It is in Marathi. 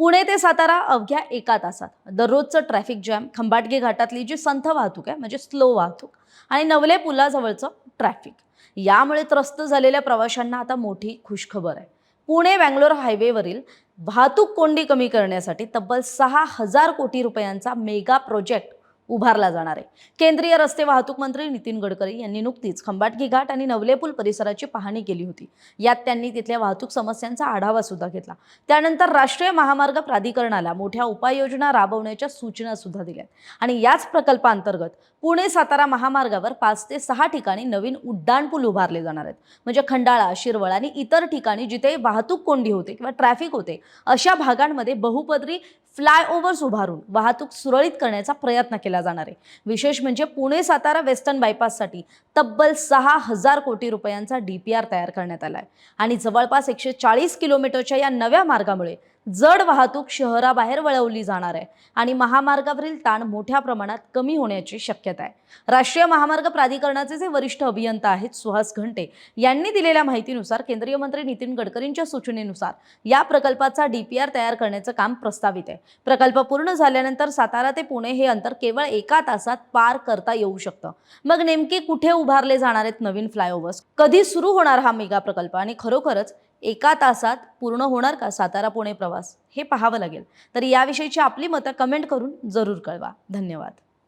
पुणे ते सातारा अवघ्या 1 तासात. दररोजचं ट्रॅफिक जॅम, खंबाटकी घाटातली जी संथ वाहतूक आहे म्हणजे स्लो वाहतूक आणि नवले पुलाजवळचं ट्रॅफिक, यामुळे त्रस्त झालेल्या प्रवाशांना आता मोठी खुशखबर आहे. पुणे बँगलोर हायवेवरील वाहतूक कोंडी कमी करण्यासाठी तब्बल 6,000 कोटी रुपयांचा मेगा प्रोजेक्ट उभारला जाणार आहे. केंद्रीय रस्ते वाहतूक मंत्री नितीन गडकरी यांनी नुकतीच खंबाटकी घाट आणि नवले पूल परिसराची पाहणी केली होती. यात त्यांनी तिथल्या वाहतूक समस्यांचा आढावा सुद्धा घेतला. त्यानंतर राष्ट्रीय महामार्ग प्राधिकरणाला मोठ्या उपाययोजना राबवण्याच्या सूचना सुद्धा दिल्या आणि याच प्रकल्पांतर्गत पुणे सातारा महामार्गावर 5 ते 6 ठिकाणी नवीन उड्डाणपूल उभारले जाणार आहेत. म्हणजे खंडाळा, शिरवळ आणि इतर ठिकाणी जिथे वाहतूक कोंडी होते किंवा ट्रॅफिक होते अशा भागांमध्ये बहुपदरी फ्लायओव्हर्स उभारून वाहतूक सुरळीत करण्याचा प्रयत्न केला जाणार आहे. विशेष म्हणजे पुणे सातारा वेस्टर्न बायपाससाठी तब्बल 6,000 कोटी रुपयांचा DPR तयार करण्यात आला आहे आणि जवळपास 140 किलोमीटरच्या या नव्या मार्गामुळे जड वाहतूक शहराबाहेर वळवली जाणार आहे आणि महामार्गावरील ताण मोठ्या प्रमाणात कमी होण्याची शक्यता आहे. राष्ट्रीय महामार्ग प्राधिकरणाचे जे वरिष्ठ अभियंता आहेत सुहास घंटे यांनी दिलेल्या माहितीनुसार केंद्रीय मंत्री नितीन गडकरींच्या सूचनेनुसार या प्रकल्पाचा DPR तयार करण्याचं काम प्रस्तावित आहे. प्रकल्प पूर्ण झाल्यानंतर सातारा ते पुणे हे अंतर केवळ 1 तासात पार करता येऊ शकतं. मग नेमके कुठे उभारले जाणार आहेत नवीन फ्लायओव्हर्स, कधी सुरू होणार हा मेगा प्रकल्प आणि खरोखरच 1 तासात पूर्ण होणार का सातारा पुणे प्रवास, हे पाहावं लागेल. तर याविषयीची आपली मतं कमेंट करून जरूर कळवा. धन्यवाद.